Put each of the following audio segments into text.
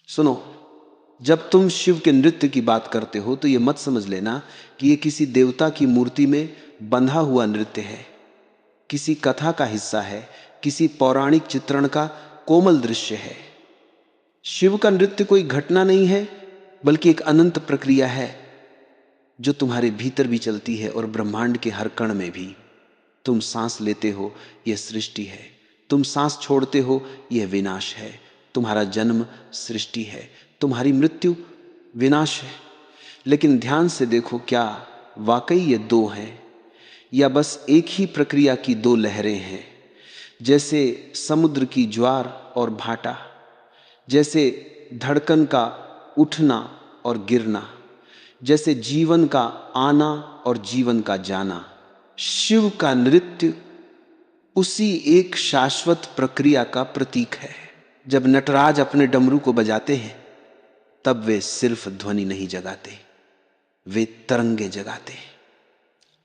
सुनो, जब तुम शिव के नृत्य की बात करते हो तो यह मत समझ लेना कि यह किसी देवता की मूर्ति में बंधा हुआ नृत्य है, किसी कथा का हिस्सा है, किसी पौराणिक चित्रण का कोमल दृश्य है। शिव का नृत्य कोई घटना नहीं है, बल्कि एक अनंत प्रक्रिया है जो तुम्हारे भीतर भी चलती है और ब्रह्मांड के हर कण में भी। तुम सांस लेते हो, यह सृष्टि है। तुम सांस छोड़ते हो, यह विनाश है। तुम्हारा जन्म सृष्टि है, तुम्हारी मृत्यु विनाश है। लेकिन ध्यान से देखो, क्या वाकई ये दो हैं या बस एक ही प्रक्रिया की दो लहरें हैं? जैसे समुद्र की ज्वार और भाटा, जैसे धड़कन का उठना और गिरना, जैसे जीवन का आना और जीवन का जाना। शिव का नृत्य उसी एक शाश्वत प्रक्रिया का प्रतीक है। जब नटराज अपने डमरू को बजाते हैं तब वे सिर्फ ध्वनि नहीं जगाते, वे तरंगे जगाते हैं।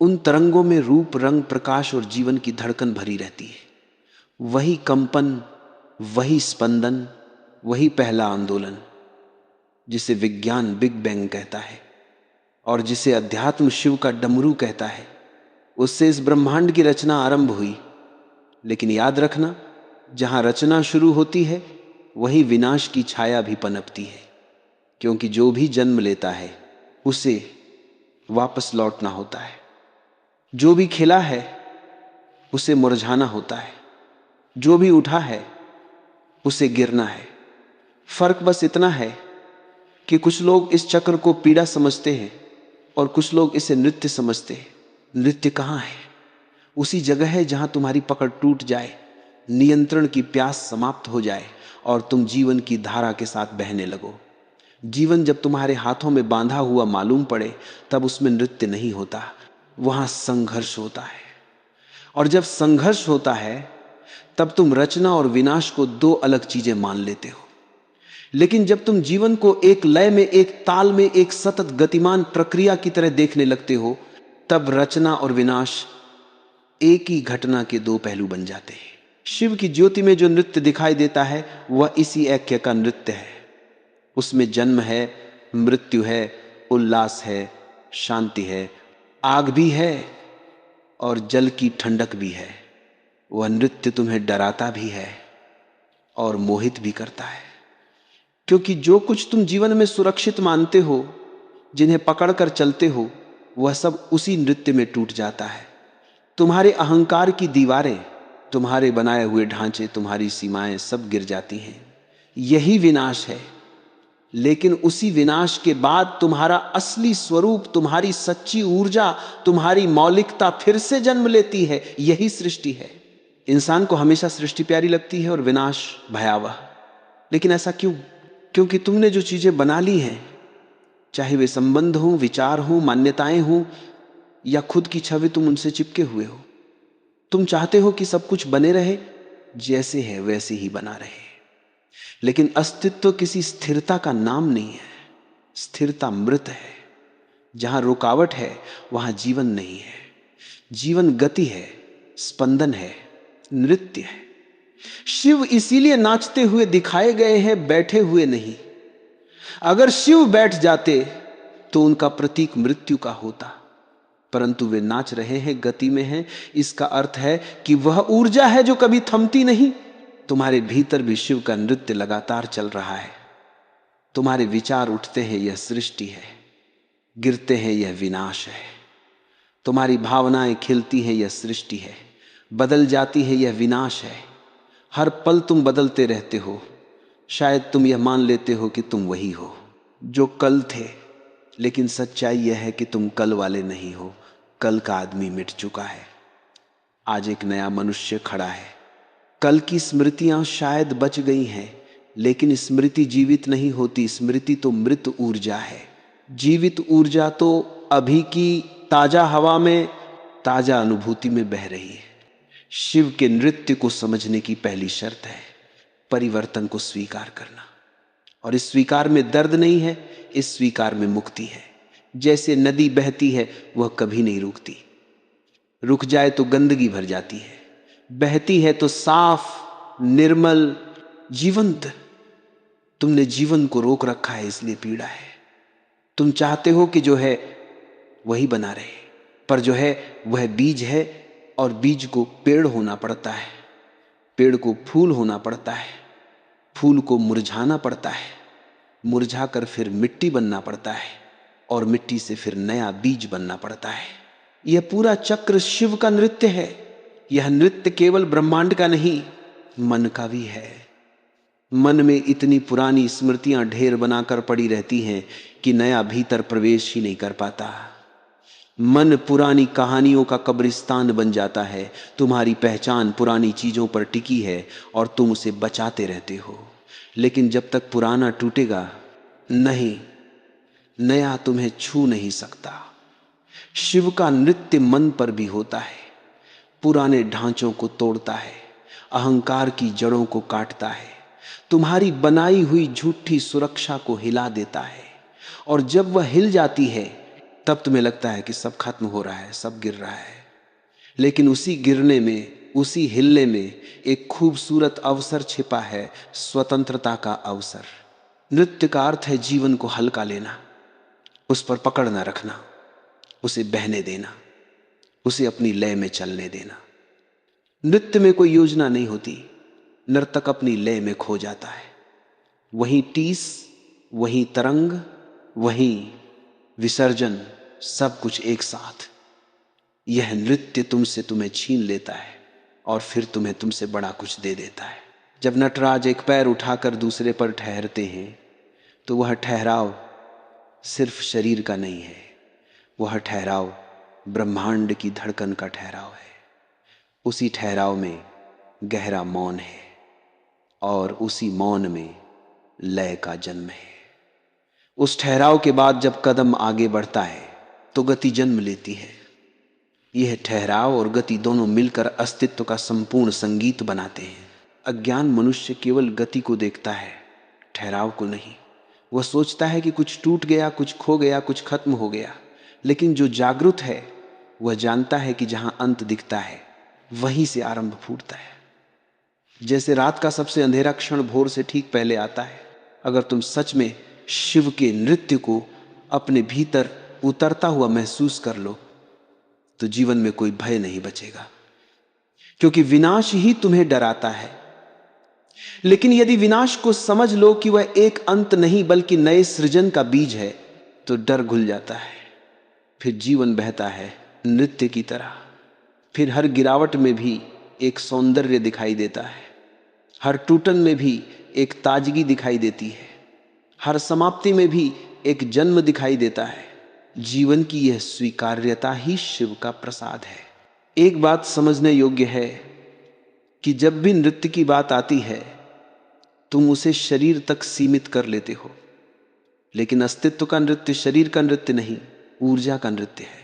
उन तरंगों में रूप, रंग, प्रकाश और जीवन की धड़कन भरी रहती है। वही कंपन, वही स्पंदन, वही पहला आंदोलन जिसे विज्ञान बिग बैंग कहता है और जिसे अध्यात्म शिव का डमरू कहता है। उससे इस ब्रह्मांड की रचना आरंभ हुई। लेकिन याद रखना, जहां रचना शुरू होती है वही विनाश की छाया भी पनपती है, क्योंकि जो भी जन्म लेता है उसे वापस लौटना होता है। जो भी खिला है उसे मुरझाना होता है, जो भी उठा है उसे गिरना है। फर्क बस इतना है कि कुछ लोग इस चक्र को पीड़ा समझते हैं और कुछ लोग इसे नृत्य समझते हैं। नृत्य कहाँ है? उसी जगह है जहां तुम्हारी पकड़ टूट जाए, नियंत्रण की प्यास समाप्त हो जाए और तुम जीवन की धारा के साथ बहने लगो। जीवन जब तुम्हारे हाथों में बांधा हुआ मालूम पड़े तब उसमें नृत्य नहीं होता, वहां संघर्ष होता है। और जब संघर्ष होता है तब तुम रचना और विनाश को दो अलग चीजें मान लेते हो। लेकिन जब तुम जीवन को एक लय में, एक ताल में, एक सतत गतिमान प्रक्रिया की तरह देखने लगते हो, तब रचना और विनाश एक ही घटना के दो पहलू बन जाते हैं। शिव की ज्योति में जो नृत्य दिखाई देता है वह इसी ऐक्य का नृत्य है। उसमें जन्म है, मृत्यु है, उल्लास है, शांति है, आग भी है और जल की ठंडक भी है। वह नृत्य तुम्हें डराता भी है और मोहित भी करता है, क्योंकि जो कुछ तुम जीवन में सुरक्षित मानते हो, जिन्हें पकड़कर चलते हो, वह सब उसी नृत्य में टूट जाता है। तुम्हारे अहंकार की दीवारें, तुम्हारे बनाए हुए ढांचे, तुम्हारी सीमाएं सब गिर जाती हैं। यही विनाश है। लेकिन उसी विनाश के बाद तुम्हारा असली स्वरूप, तुम्हारी सच्ची ऊर्जा, तुम्हारी मौलिकता फिर से जन्म लेती है। यही सृष्टि है। इंसान को हमेशा सृष्टि प्यारी लगती है और विनाश भयावह। लेकिन ऐसा क्यों? क्योंकि तुमने जो चीजें बना ली हैं, चाहे वे संबंध हों, विचार हों, मान्यताएं हों या खुद की छवि, तुम उनसे चिपके हुए हो। तुम चाहते हो कि सब कुछ बने रहे, जैसे है वैसे ही बना रहे। लेकिन अस्तित्व किसी स्थिरता का नाम नहीं है। स्थिरता मृत है। जहां रुकावट है वहां जीवन नहीं है। जीवन गति है, स्पंदन है, नृत्य है। शिव इसीलिए नाचते हुए दिखाए गए हैं, बैठे हुए नहीं। अगर शिव बैठ जाते तो उनका प्रतीक मृत्यु का होता, परंतु वे नाच रहे हैं, गति में हैं। इसका अर्थ है कि वह ऊर्जा है जो कभी थमती नहीं। तुम्हारे भीतर भी शिव का नृत्य लगातार चल रहा है। तुम्हारे विचार उठते हैं, यह सृष्टि है। गिरते हैं, यह विनाश है। तुम्हारी भावनाएं खिलती हैं, यह सृष्टि है। बदल जाती है, यह विनाश है। हर पल तुम बदलते रहते हो। शायद तुम यह मान लेते हो कि तुम वही हो जो कल थे, लेकिन सच्चाई यह है कि तुम कल वाले नहीं हो। कल का आदमी मिट चुका है, आज एक नया मनुष्य खड़ा है। कल की स्मृतियां शायद बच गई हैं, लेकिन स्मृति जीवित नहीं होती। स्मृति तो मृत ऊर्जा है। जीवित ऊर्जा तो अभी की ताजा हवा में, ताजा अनुभूति में बह रही है। शिव के नृत्य को समझने की पहली शर्त है परिवर्तन को स्वीकार करना। और इस स्वीकार में दर्द नहीं है, इस स्वीकार में मुक्ति है। जैसे नदी बहती है, वह कभी नहीं रुकती। रुक जाए तो गंदगी भर जाती है, बहती है तो साफ, निर्मल, जीवंत। तुमने जीवन को रोक रखा है, इसलिए पीड़ा है। तुम चाहते हो कि जो है वही बना रहे, पर जो है वह बीज है, और बीज को पेड़ होना पड़ता है, पेड़ को फूल होना पड़ता है, फूल को मुरझाना पड़ता है, मुरझाकर फिर मिट्टी बनना पड़ता है, और मिट्टी से फिर नया बीज बनना पड़ता है। यह पूरा चक्र शिव का नृत्य है। यह नृत्य केवल ब्रह्मांड का नहीं, मन का भी है। मन में इतनी पुरानी स्मृतियां ढेर बनाकर पड़ी रहती हैं कि नया भीतर प्रवेश ही नहीं कर पाता। मन पुरानी कहानियों का कब्रिस्तान बन जाता है। तुम्हारी पहचान पुरानी चीजों पर टिकी है और तुम उसे बचाते रहते हो, लेकिन जब तक पुराना टूटेगा नहीं, नया तुम्हें छू नहीं सकता। शिव का नृत्य मन पर भी होता है, पुराने ढांचों को तोड़ता है, अहंकार की जड़ों को काटता है, तुम्हारी बनाई हुई झूठी सुरक्षा को हिला देता है। और जब वह हिल जाती है तब तुम्हें लगता है कि सब खत्म हो रहा है, सब गिर रहा है। लेकिन उसी गिरने में, उसी हिलने में एक खूबसूरत अवसर छिपा है, स्वतंत्रता का अवसर। नृत्य का अर्थ है जीवन को हल्का लेना, उस पर पकड़ न रखना, उसे बहने देना, उसे अपनी लय में चलने देना। नृत्य में कोई योजना नहीं होती, नर्तक अपनी लय में खो जाता है। वहीं टीस, वहीं तरंग, वहीं विसर्जन, सब कुछ एक साथ। यह नृत्य तुमसे तुम्हें छीन लेता है और फिर तुम्हें तुमसे बड़ा कुछ दे देता है। जब नटराज एक पैर उठाकर दूसरे पर ठहरते हैं तो वह ठहराव सिर्फ शरीर का नहीं है, वह ठहराव ब्रह्मांड की धड़कन का ठहराव है। उसी ठहराव में गहरा मौन है और उसी मौन में लय का जन्म है। उस ठहराव के बाद जब कदम आगे बढ़ता है तो गति जन्म लेती है। यह ठहराव और गति दोनों मिलकर अस्तित्व का संपूर्ण संगीत बनाते हैं। अज्ञान मनुष्य केवल गति को देखता है, ठहराव को नहीं। वह सोचता है कि कुछ टूट गया, कुछ खो गया, कुछ खत्म हो गया। लेकिन जो जागृत है वह जानता है कि जहां अंत दिखता है वहीं से आरंभ फूटता है। जैसे रात का सबसे अंधेरा क्षण भोर से ठीक पहले आता है। अगर तुम सच में शिव के नृत्य को अपने भीतर उतरता हुआ महसूस कर लो तो जीवन में कोई भय नहीं बचेगा, क्योंकि विनाश ही तुम्हें डराता है। लेकिन यदि विनाश को समझ लो कि वह एक अंत नहीं बल्कि नए सृजन का बीज है तो डर घुल जाता है। फिर जीवन बहता है नृत्य की तरह। फिर हर गिरावट में भी एक सौंदर्य दिखाई देता है, हर टूटन में भी एक ताजगी दिखाई देती है, हर समाप्ति में भी एक जन्म दिखाई देता है। जीवन की यह स्वीकार्यता ही शिव का प्रसाद है। एक बात समझने योग्य है कि जब भी नृत्य की बात आती है तुम उसे शरीर तक सीमित कर लेते हो, लेकिन अस्तित्व का नृत्य शरीर का नृत्य नहीं, ऊर्जा का नृत्य है।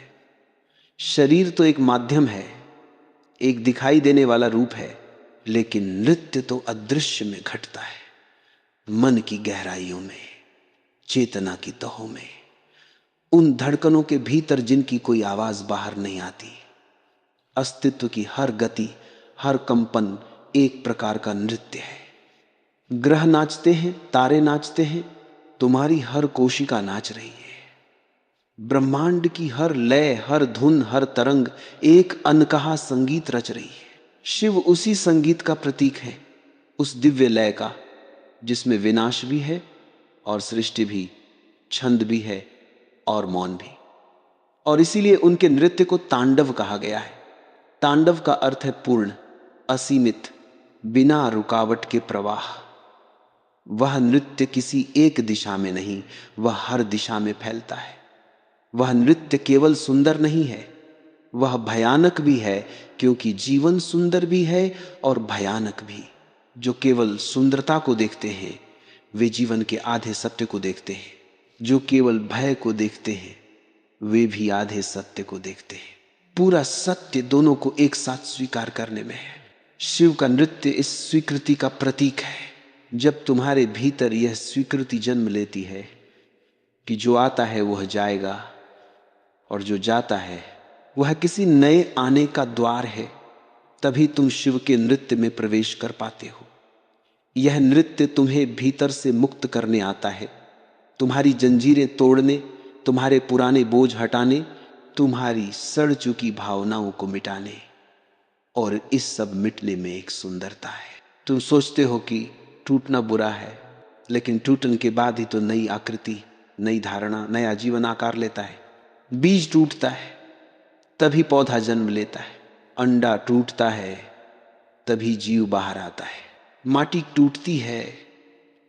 शरीर तो एक माध्यम है, एक दिखाई देने वाला रूप है, लेकिन नृत्य तो अदृश्य में घटता है, मन की गहराइयों में, चेतना की तहों में, उन धड़कनों के भीतर जिनकी कोई आवाज बाहर नहीं आती। अस्तित्व की हर गति, हर कंपन एक प्रकार का नृत्य है। ग्रह नाचते हैं, तारे नाचते हैं, तुम्हारी हर कोशिका नाच रही है। ब्रह्मांड की हर लय, हर धुन, हर तरंग एक अनकहा संगीत रच रही है। शिव उसी संगीत का प्रतीक है, उस दिव्य लय का जिसमें विनाश भी है और सृष्टि भी, छंद भी है और मौन भी। और इसीलिए उनके नृत्य को तांडव कहा गया है। तांडव का अर्थ है पूर्ण, असीमित, बिना रुकावट के प्रवाह। वह नृत्य किसी एक दिशा में नहीं, वह हर दिशा में फैलता है। वह नृत्य केवल सुंदर नहीं है, वह भयानक भी है, क्योंकि जीवन सुंदर भी है और भयानक भी। जो केवल सुंदरता को देखते हैं वे जीवन के आधे सत्य को देखते हैं, जो केवल भय को देखते हैं वे भी आधे सत्य को देखते हैं। पूरा सत्य दोनों को एक साथ स्वीकार करने में है। शिव का नृत्य इस स्वीकृति का प्रतीक है। जब तुम्हारे भीतर यह स्वीकृति जन्म लेती है कि जो आता है वह जाएगा और जो जाता है वह किसी नए आने का द्वार है, तभी तुम शिव के नृत्य में प्रवेश कर पाते हो। यह नृत्य तुम्हें भीतर से मुक्त करने आता है, तुम्हारी जंजीरें तोड़ने, तुम्हारे पुराने बोझ हटाने, तुम्हारी सड़ चुकी भावनाओं को मिटाने। और इस सब मिटने में एक सुंदरता है। तुम सोचते हो कि टूटना बुरा है, लेकिन टूटन के बाद ही तो नई आकृति, नई धारणा, नया जीवन आकार लेता है। बीज टूटता है तभी पौधा जन्म लेता है, अंडा टूटता है तभी जीव बाहर आता है, माटी टूटती है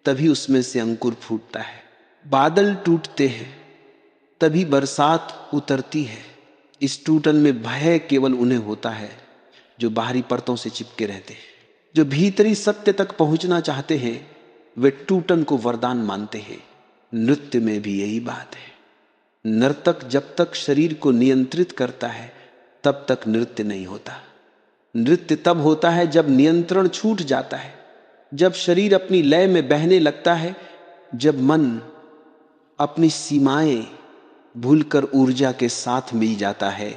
तभी उसमें से अंकुर फूटता है, बादल टूटते हैं तभी बरसात उतरती है। इस टूटन में भय केवल उन्हें होता है जो बाहरी परतों से चिपके रहते हैं। जो भीतरी सत्य तक पहुंचना चाहते हैं वे टूटन को वरदान मानते हैं। नृत्य में भी यही बात है। नर्तक जब तक शरीर को नियंत्रित करता है तब तक नृत्य नहीं होता। नृत्य तब होता है जब नियंत्रण छूट जाता है, जब शरीर अपनी लय में बहने लगता है, जब मन अपनी सीमाएं भूलकर ऊर्जा के साथ मिल जाता है।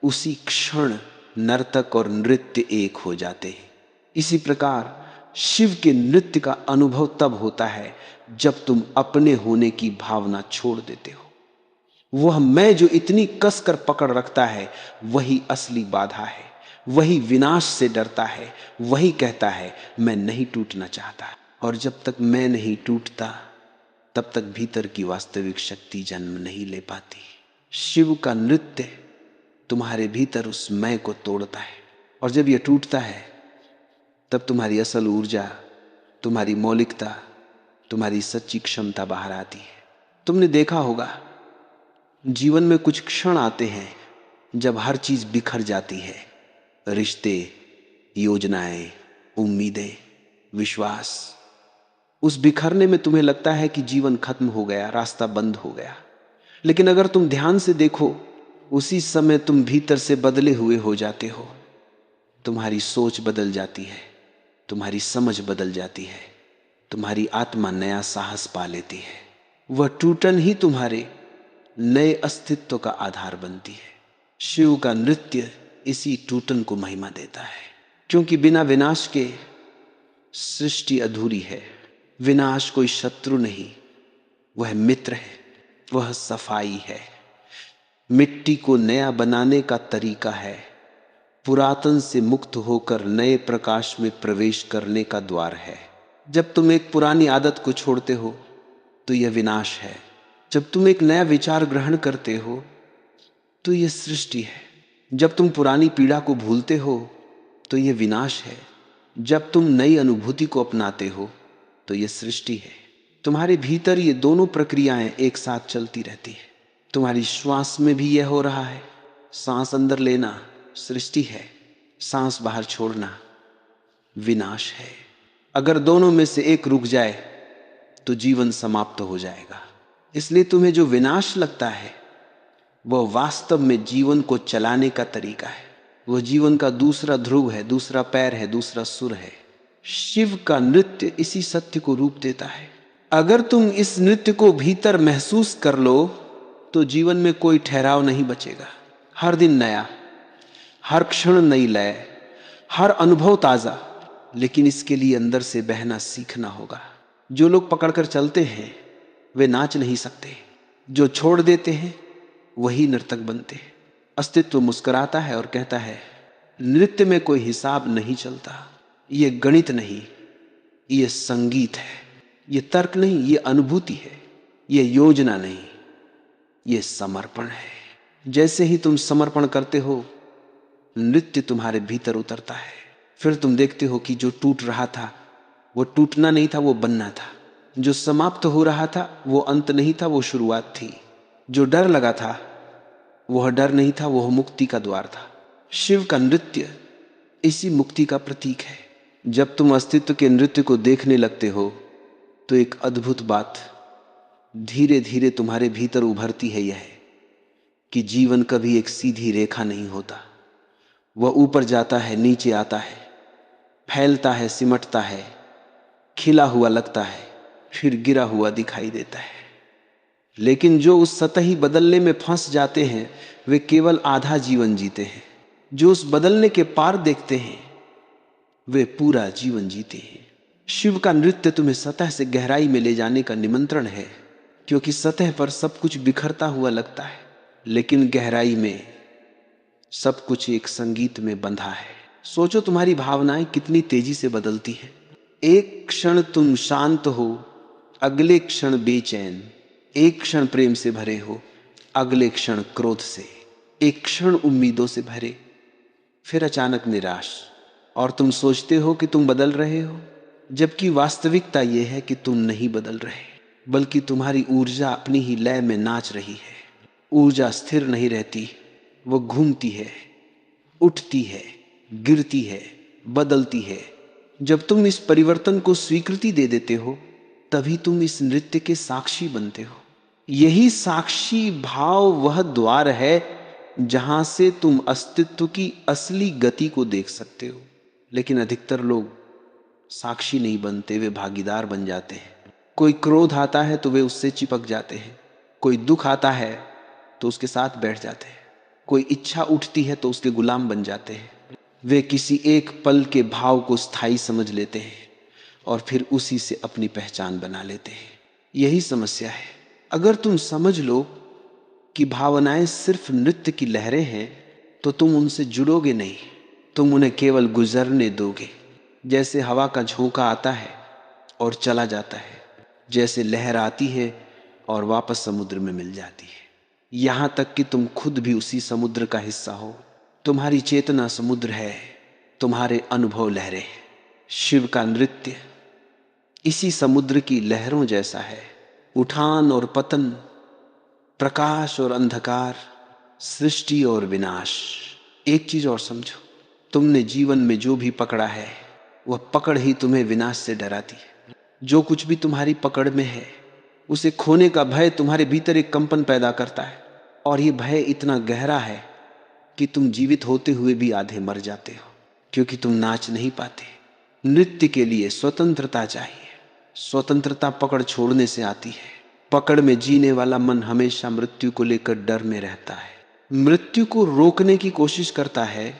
उसी क्षण नर्तक और नृत्य एक हो जाते हैं। इसी प्रकार शिव के नृत्य का अनुभव तब होता है जब तुम अपने होने की भावना छोड़ देते हो। वह मैं जो इतनी कसकर पकड़ रखता है वही असली बाधा है, वही विनाश से डरता है, वही कहता है मैं नहीं टूटना चाहता। और जब तक मैं नहीं टूटता तब तक भीतर की वास्तविक शक्ति जन्म नहीं ले पाती। शिव का नृत्य तुम्हारे भीतर उस मैं को तोड़ता है, और जब यह टूटता है तब तुम्हारी असल ऊर्जा, तुम्हारी मौलिकता, तुम्हारी सच्ची क्षमता बाहर आती है। तुमने देखा होगा जीवन में कुछ क्षण आते हैं जब हर चीज बिखर जाती है, रिश्ते, योजनाएं, उम्मीदें, विश्वास। उस बिखरने में तुम्हें लगता है कि जीवन खत्म हो गया, रास्ता बंद हो गया। लेकिन अगर तुम ध्यान से देखो उसी समय तुम भीतर से बदले हुए हो जाते हो। तुम्हारी सोच बदल जाती है, तुम्हारी समझ बदल जाती है, तुम्हारी आत्मा नया साहस पा लेती है। वह टूटन ही तुम्हारे नए अस्तित्व का आधार बनती है। शिव का नृत्य इसी टूटन को महिमा देता है, क्योंकि बिना विनाश के सृष्टि अधूरी है। विनाश कोई शत्रु नहीं, वह मित्र है, वह सफाई है, मिट्टी को नया बनाने का तरीका है, पुरातन से मुक्त होकर नए प्रकाश में प्रवेश करने का द्वार है। जब तुम एक पुरानी आदत को छोड़ते हो तो यह विनाश है, जब तुम एक नया विचार ग्रहण करते हो तो यह सृष्टि है, जब तुम पुरानी पीड़ा को भूलते हो तो यह विनाश है, जब तुम नई अनुभूति को अपनाते हो तो यह सृष्टि है। तुम्हारे भीतर ये दोनों प्रक्रियाएं एक साथ चलती रहती है। तुम्हारी श्वास में भी यह हो रहा है। सांस अंदर लेना सृष्टि है, सांस बाहर छोड़ना विनाश है। अगर दोनों में से एक रुक जाए तो जीवन समाप्त हो जाएगा। इसलिए तुम्हें जो विनाश लगता है वह वास्तव में जीवन को चलाने का तरीका है। वह जीवन का दूसरा ध्रुव है, दूसरा पैर है, दूसरा सुर है। शिव का नृत्य इसी सत्य को रूप देता है। अगर तुम इस नृत्य को भीतर महसूस कर लो तो जीवन में कोई ठहराव नहीं बचेगा। हर दिन नया, हर क्षण नई लय, हर अनुभव ताजा। लेकिन इसके लिए अंदर से बहना सीखना होगा। जो लोग पकड़कर चलते हैं वे नाच नहीं सकते, जो छोड़ देते हैं वही नर्तक बनते हैं। अस्तित्व मुस्कुराता है और कहता है नृत्य में कोई हिसाब नहीं चलता, ये गणित नहीं, ये संगीत है, ये तर्क नहीं, ये अनुभूति है, ये योजना नहीं, ये समर्पण है। जैसे ही तुम समर्पण करते हो नृत्य तुम्हारे भीतर उतरता है। फिर तुम देखते हो कि जो टूट रहा था वो टूटना नहीं था, वो बनना था। जो समाप्त हो रहा था वो अंत नहीं था, वो शुरुआत थी। जो डर लगा था वह डर नहीं था, वह मुक्ति का द्वार था। शिव का नृत्य इसी मुक्ति का प्रतीक है। जब तुम अस्तित्व के नृत्य को देखने लगते हो तो एक अद्भुत बात धीरे धीरे तुम्हारे भीतर उभरती है। यह है कि जीवन कभी एक सीधी रेखा नहीं होता। वह ऊपर जाता है, नीचे आता है, फैलता है, सिमटता है, खिला हुआ लगता है, फिर गिरा हुआ दिखाई देता है। लेकिन जो उस सतही बदलने में फंस जाते हैं वे केवल आधा जीवन जीते हैं। जो उस बदलने के पार देखते हैं वे पूरा जीवन जीते हैं। शिव का नृत्य तुम्हें सतह से गहराई में ले जाने का निमंत्रण है, क्योंकि सतह पर सब कुछ बिखरता हुआ लगता है, लेकिन गहराई में सब कुछ एक संगीत में बंधा है। सोचो तुम्हारी भावनाएं कितनी तेजी से बदलती हैं। एक क्षण तुम शांत हो, अगले क्षण बेचैन। एक क्षण प्रेम से भरे हो, अगले क्षण क्रोध से। एक क्षण उम्मीदों से भरे, फिर अचानक निराश। और तुम सोचते हो कि तुम बदल रहे हो, जबकि वास्तविकता यह है कि तुम नहीं बदल रहे, बल्कि तुम्हारी ऊर्जा अपनी ही लय में नाच रही है। ऊर्जा स्थिर नहीं रहती, वो घूमती है, उठती है, गिरती है, बदलती है। जब तुम इस परिवर्तन को स्वीकृति दे देते हो, तभी तुम इस नृत्य के साक्षी बनते हो। यही साक्षी भाव वह द्वार है जहां से तुम अस्तित्व की असली गति को देख सकते हो। लेकिन अधिकतर लोग साक्षी नहीं बनते, वे भागीदार बन जाते हैं। कोई क्रोध आता है तो वे उससे चिपक जाते हैं, कोई दुख आता है तो उसके साथ बैठ जाते हैं, कोई इच्छा उठती है तो उसके गुलाम बन जाते हैं। वे किसी एक पल के भाव को स्थायी समझ लेते हैं और फिर उसी से अपनी पहचान बना लेते हैं। यही समस्या है। अगर तुम समझ लो कि भावनाएं सिर्फ नृत्य की लहरें हैं, तो तुम उनसे जुड़ोगे नहीं, तुम उन्हें केवल गुजरने दोगे। जैसे हवा का झोंका आता है और चला जाता है, जैसे लहर आती है और वापस समुद्र में मिल जाती है, यहां तक कि तुम खुद भी उसी समुद्र का हिस्सा हो। तुम्हारी चेतना समुद्र है, तुम्हारे अनुभव लहरें। शिव का नृत्य इसी समुद्र की लहरों जैसा है। उठान और पतन, प्रकाश और अंधकार, सृष्टि और विनाश। एक चीज और समझो, तुमने जीवन में जो भी पकड़ा है, वह पकड़ ही तुम्हें विनाश से डराती है। जो कुछ भी तुम्हारी पकड़ में है, उसे खोने का भय तुम्हारे भीतर एक कंपन पैदा करता है, और यह भय इतना गहरा है कि तुम जीवित होते हुए भी आधे मर जाते हो, क्योंकि तुम नाच नहीं पाते। नृत्य के लिए स्वतंत्रता चाहिए। स्वतंत्रता पकड़ छोड़ने से आती है। पकड़ में जीने वाला मन हमेशा मृत्यु को लेकर डर में रहता है, मृत्यु को रोकने की कोशिश करता है,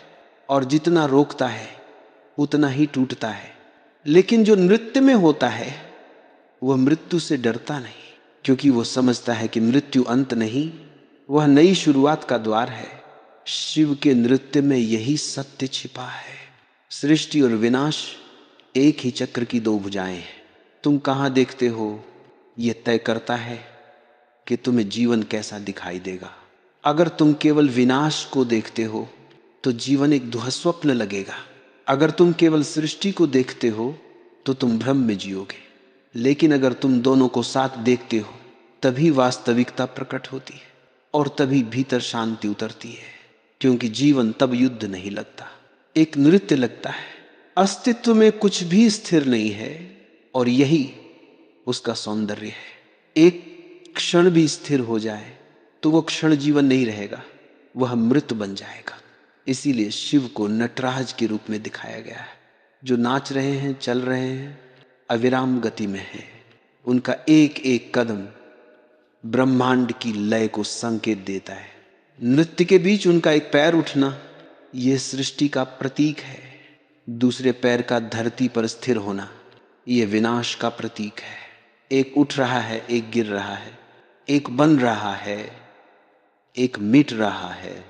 और जितना रोकता है उतना ही टूटता है। लेकिन जो नृत्य में होता है, वह मृत्यु से डरता नहीं, क्योंकि वो समझता है कि मृत्यु अंत नहीं, वह नई शुरुआत का द्वार है। शिव के नृत्य में यही सत्य छिपा है। सृष्टि और विनाश एक ही चक्र की दो भुजाएं हैं। तुम कहां देखते हो, यह तय करता है कि तुम्हें जीवन कैसा दिखाई देगा। अगर तुम केवल विनाश को देखते हो तो जीवन एक दुःस्वप्न लगेगा। अगर तुम केवल सृष्टि को देखते हो तो तुम भ्रम में जियोगे। लेकिन अगर तुम दोनों को साथ देखते हो, तभी वास्तविकता प्रकट होती है, और तभी भीतर शांति उतरती है। क्योंकि जीवन तब युद्ध नहीं लगता, एक नृत्य लगता है। अस्तित्व में कुछ भी स्थिर नहीं है, और यही उसका सौंदर्य है। एक क्षण भी स्थिर हो जाए तो वह क्षण जीवन नहीं रहेगा, वह मृत बन जाएगा। इसीलिए शिव को नटराज के रूप में दिखाया गया है। जो नाच रहे हैं, चल रहे हैं, अविराम गति में है। उनका एक एक कदम ब्रह्मांड की लय को संकेत देता है। नृत्य के बीच उनका एक पैर उठना, यह सृष्टि का प्रतीक है। दूसरे पैर का धरती पर स्थिर होना, यह विनाश का प्रतीक है। एक उठ रहा है, एक गिर रहा है, एक बन रहा है, एक मिट रहा है,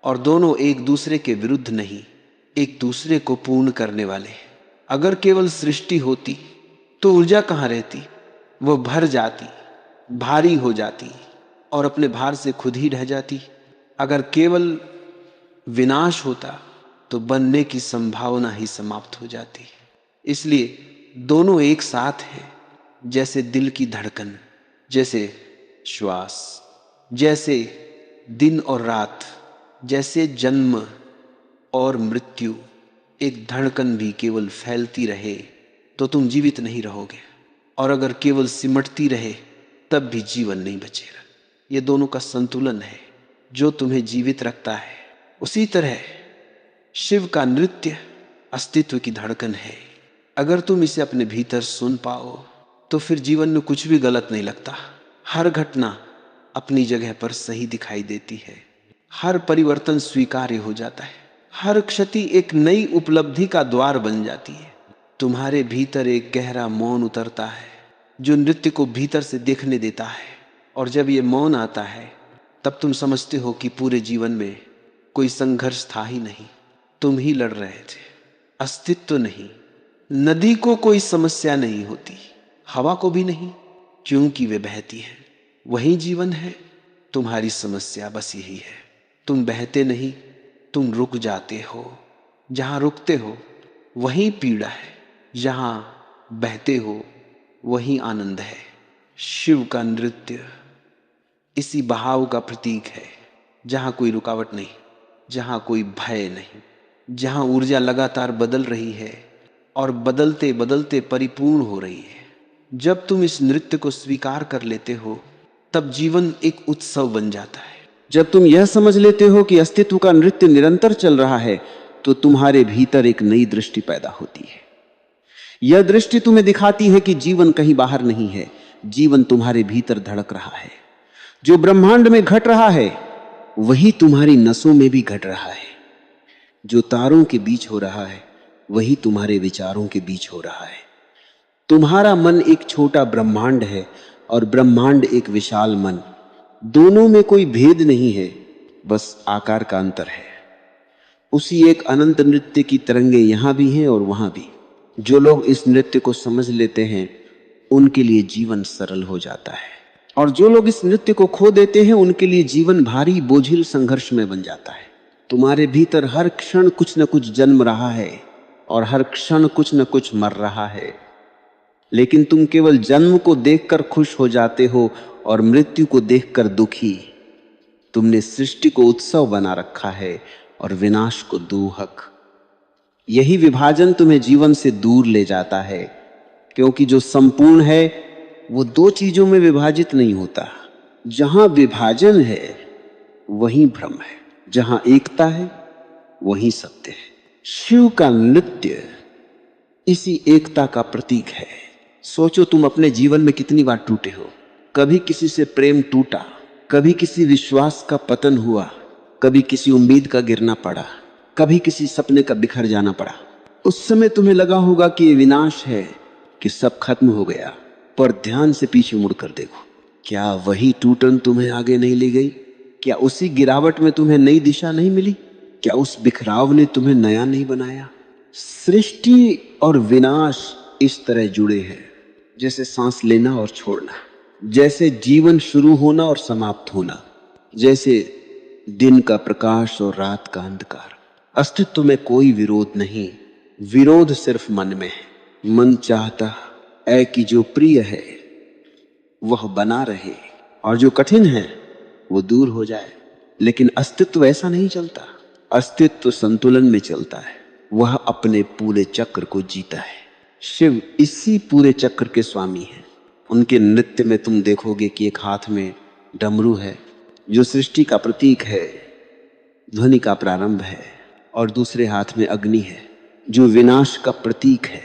और दोनों एक दूसरे के विरुद्ध नहीं, एक दूसरे को पूर्ण करने वाले। अगर केवल सृष्टि होती तो ऊर्जा कहाँ रहती? वह भर जाती, भारी हो जाती, और अपने भार से खुद ही ढह जाती। अगर केवल विनाश होता तो बनने की संभावना ही समाप्त हो जाती। इसलिए दोनों एक साथ है, जैसे दिल की धड़कन, जैसे श्वास, जैसे दिन और रात, जैसे जन्म और मृत्यु। एक धड़कन भी केवल फैलती रहे तो तुम जीवित नहीं रहोगे, और अगर केवल सिमटती रहे तब भी जीवन नहीं बचेगा। ये दोनों का संतुलन है जो तुम्हें जीवित रखता है। उसी तरह शिव का नृत्य अस्तित्व की धड़कन है। अगर तुम इसे अपने भीतर सुन पाओ तो फिर जीवन में कुछ भी गलत नहीं लगता। हर घटना अपनी जगह पर सही दिखाई देती है, हर परिवर्तन स्वीकार्य हो जाता है, हर क्षति एक नई उपलब्धि का द्वार बन जाती है। तुम्हारे भीतर एक गहरा मौन उतरता है जो नृत्य को भीतर से देखने देता है। और जब ये मौन आता है तब तुम समझते हो कि पूरे जीवन में कोई संघर्ष था ही नहीं, तुम ही लड़ रहे थे। अस्तित्व नहीं, नदी को कोई समस्या नहीं होती, हवा को भी नहीं, क्योंकि वे बहती है। वही जीवन है। तुम्हारी समस्या बस यही है, तुम बहते नहीं, तुम रुक जाते हो। जहां रुकते हो वही पीड़ा है, जहां बहते हो वही आनंद है। शिव का नृत्य इसी बहाव का प्रतीक है, जहां कोई रुकावट नहीं, जहां कोई भय नहीं, जहां ऊर्जा लगातार बदल रही है और बदलते बदलते परिपूर्ण हो रही है। जब तुम इस नृत्य को स्वीकार कर लेते हो तब जीवन एक उत्सव बन जाता है। जब तुम यह समझ लेते हो कि अस्तित्व का नृत्य निरंतर चल रहा है तो तुम्हारे भीतर एक नई दृष्टि पैदा होती है। यह दृष्टि तुम्हें दिखाती है कि जीवन कहीं बाहर नहीं है, जीवन तुम्हारे भीतर धड़क रहा है। जो ब्रह्मांड में घट रहा है वही तुम्हारी नसों में भी घट रहा है। जो तारों के बीच हो रहा है वही तुम्हारे विचारों के बीच हो रहा है। तुम्हारा मन एक छोटा ब्रह्मांड है और ब्रह्मांड एक विशाल मन। दोनों में कोई भेद नहीं है, बस आकार का अंतर है। उसी एक अनंत नृत्य की तरंगे यहां भी हैं और वहां भी। जो लोग इस नृत्य को समझ लेते हैं उनके लिए जीवन सरल हो जाता है, और जो लोग इस नृत्य को खो देते हैं उनके लिए जीवन भारी बोझिल संघर्ष में बन जाता है। तुम्हारे भीतर हर क्षण कुछ न कुछ जन्म रहा है और हर क्षण कुछ न कुछ मर रहा है, लेकिन तुम केवल जन्म को देखकर खुश हो जाते हो और मृत्यु को देखकर दुखी। तुमने सृष्टि को उत्सव बना रखा है और विनाश को दुहक। यही विभाजन तुम्हें जीवन से दूर ले जाता है, क्योंकि जो संपूर्ण है वो दो चीजों में विभाजित नहीं होता। जहां विभाजन है वहीं भ्रम है, जहां एकता है वहीं सत्य है। शिव का नृत्य इसी एकता का प्रतीक है। सोचो तुम अपने जीवन में कितनी बार टूटे हो। कभी किसी से प्रेम टूटा, कभी किसी विश्वास का पतन हुआ, कभी किसी उम्मीद का गिरना पड़ा, कभी किसी सपने का बिखर जाना पड़ा। उस समय तुम्हें लगा होगा कि ये विनाश है, कि सब खत्म हो गया। पर ध्यान से पीछे मुड़कर देखो, क्या वही टूटन तुम्हें आगे नहीं ले गई? क्या उसी गिरावट में तुम्हें नई दिशा नहीं मिली? क्या उस बिखराव ने तुम्हें नया नहीं बनाया? सृष्टि और विनाश इस तरह जुड़े हैं जैसे सांस लेना और छोड़ना, जैसे जीवन शुरू होना और समाप्त होना, जैसे दिन का प्रकाश और रात का अंधकार। अस्तित्व में कोई विरोध नहीं, विरोध सिर्फ मन में है। मन चाहता है कि जो प्रिय है वह बना रहे और जो कठिन है वो दूर हो जाए, लेकिन अस्तित्व ऐसा नहीं चलता। अस्तित्व संतुलन में चलता है, वह अपने पूरे चक्र को जीता है। शिव इसी पूरे चक्र के स्वामी हैं। उनके नृत्य में तुम देखोगे कि एक हाथ में डमरू है जो सृष्टि का प्रतीक है, ध्वनि का प्रारंभ है, और दूसरे हाथ में अग्नि है जो विनाश का प्रतीक है,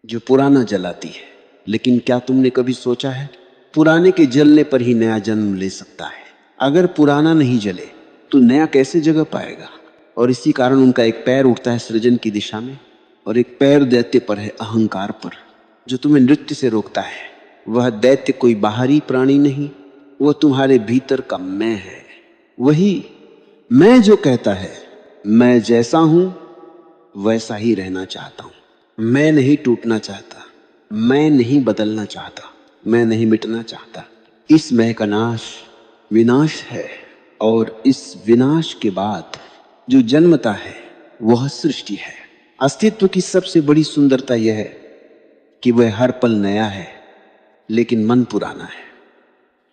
जो पुराना जलाती है। लेकिन क्या तुमने कभी सोचा है, पुराने के जलने पर ही नया जन्म ले सकता है। अगर पुराना नहीं जले तो नया कैसे जगह पाएगा? और इसी कारण उनका एक पैर उठता है सृजन की दिशा में और एक पैर दैत्य पर है, अहंकार पर, जो तुम्हें नृत्य से रोकता है। वह दैत्य कोई बाहरी प्राणी नहीं, वह तुम्हारे भीतर का मैं है। वही मैं जो कहता है मैं जैसा हूं वैसा ही रहना चाहता हूं। मैं नहीं टूटना चाहता, मैं नहीं बदलना चाहता, मैं नहीं मिटना चाहता। इस मैं का नाश विनाश है, और इस विनाश के बाद जो जन्मता है वह सृष्टि है। अस्तित्व की सबसे बड़ी सुंदरता यह है कि वह हर पल नया है, लेकिन मन पुराना है।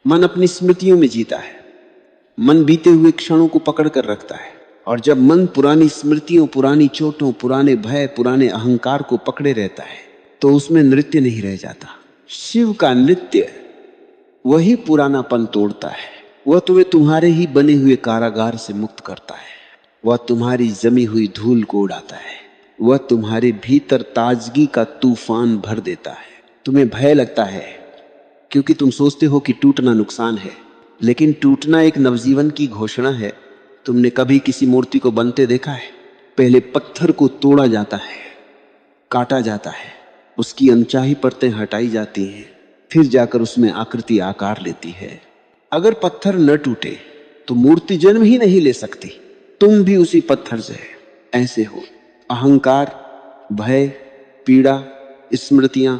मन अपनी स्मृतियों में जीता है, मन बीते हुए क्षणों को पकड़ कर रखता है, और जब मन पुरानी स्मृतियों, पुरानी चोटों, पुराने भय, पुराने अहंकार को पकड़े रहता है तो उसमें नृत्य नहीं रह जाता। शिव का नृत्य वही पुरानापन तोड़ता है। वह तुम्हें तुम्हारे ही बने हुए कारागार से मुक्त करता है। वह तुम्हारी जमी हुई धूल को उड़ाता है। वह तुम्हारे भीतर ताजगी का तूफान भर देता है। तुम्हें भय लगता है क्योंकि तुम सोचते हो कि टूटना नुकसान है, लेकिन टूटना एक नवजीवन की घोषणा है। तुमने कभी किसी मूर्ति को बनते देखा है? पहले पत्थर को तोड़ा जाता है, काटा जाता है, उसकी अनचाही परतें हटाई जाती हैं, फिर जाकर उसमें आकृति आकार लेती है। अगर पत्थर न टूटे तो मूर्ति जन्म ही नहीं ले सकती। तुम भी उसी पत्थर से ऐसे हो। अहंकार, भय, पीड़ा, स्मृतियां,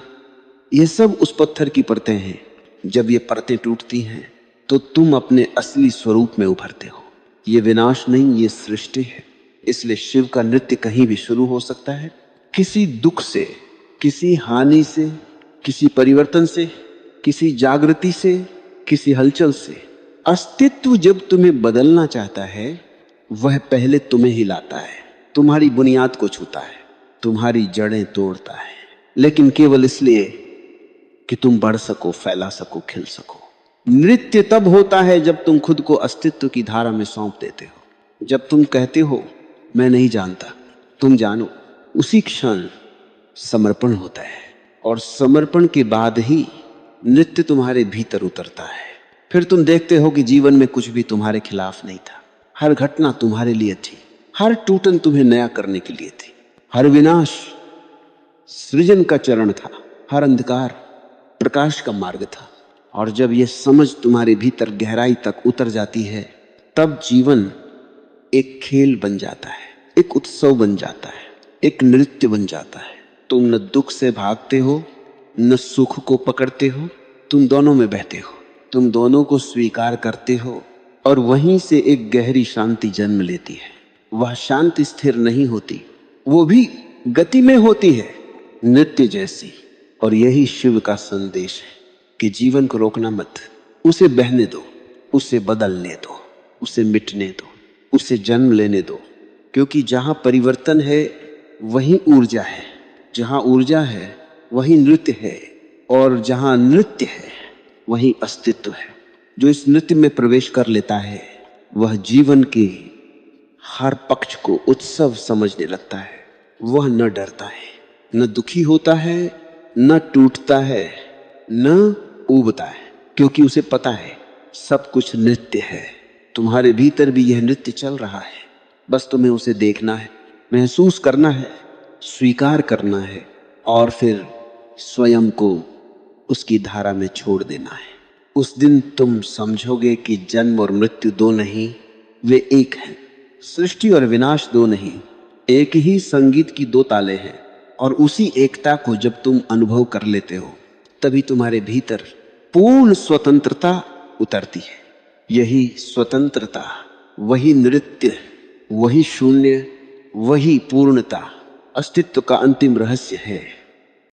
ये सब उस पत्थर की परतें हैं। जब ये परतें टूटती हैं तो तुम अपने असली स्वरूप में उभरते हो। ये विनाश नहीं, ये सृष्टि है। इसलिए शिव का नृत्य कहीं भी शुरू हो सकता है, किसी दुख से, किसी हानि से, किसी परिवर्तन से, किसी जागृति से, किसी हलचल से। अस्तित्व जब तुम्हें बदलना चाहता है, वह पहले तुम्हें हिलाता है, तुम्हारी बुनियाद को छूता है, तुम्हारी जड़ें तोड़ता है, लेकिन केवल इसलिए कि तुम बढ़ सको, फैला सको, खिल सको। नृत्य तब होता है जब तुम खुद को अस्तित्व की धारा में सौंप देते हो। जब तुम कहते हो मैं नहीं जानता, तुम जानो, उसी क्षण समर्पण होता है। और समर्पण के बाद ही नृत्य तुम्हारे भीतर उतरता है। फिर तुम देखते हो कि जीवन में कुछ भी तुम्हारे खिलाफ नहीं था। हर घटना तुम्हारे लिए थी, हर टूटन तुम्हें नया करने के लिए थी, हर विनाश सृजन का चरण था, हर अंधकार प्रकाश का मार्ग था। और जब यह समझ तुम्हारे भीतर गहराई तक उतर जाती है, तब जीवन एक खेल बन जाता है, एक उत्सव बन जाता है, एक नृत्य बन जाता है। तुम न दुख से भागते हो, न सुख को पकड़ते हो, तुम दोनों में बहते हो, तुम दोनों को स्वीकार करते हो, और वहीं से एक गहरी शांति जन्म लेती है। वह शांति स्थिर नहीं होती, वो भी गति में होती है, नृत्य जैसी। और यही शिव का संदेश है कि जीवन को रोकना मत, उसे बहने दो, उसे बदलने दो, उसे मिटने दो, उसे जन्म लेने दो। क्योंकि जहां परिवर्तन है वहीं ऊर्जा है, जहां ऊर्जा है वहीं नृत्य है, और जहां नृत्य है वहीं अस्तित्व है। जो इस नृत्य में प्रवेश कर लेता है वह जीवन के हर पक्ष को उत्सव समझने लगता है। वह न डरता है, न दुखी होता है, न टूटता है, न ऊबता है, क्योंकि उसे पता है सब कुछ नृत्य है। तुम्हारे भीतर भी यह नृत्य चल रहा है, बस तुम्हें उसे देखना है, महसूस करना है, स्वीकार करना है, और फिर स्वयं को उसकी धारा में छोड़ देना है। उस दिन तुम समझोगे कि जन्म और मृत्यु दो नहीं, वे एक हैं। सृष्टि और विनाश दो नहीं, एक ही संगीत की दो ताले हैं। और उसी एकता को जब तुम अनुभव कर लेते हो, तभी तुम्हारे भीतर पूर्ण स्वतंत्रता उतरती है। यही स्वतंत्रता, वही नृत्य, वही शून्य, वही पूर्णता अस्तित्व का अंतिम रहस्य है।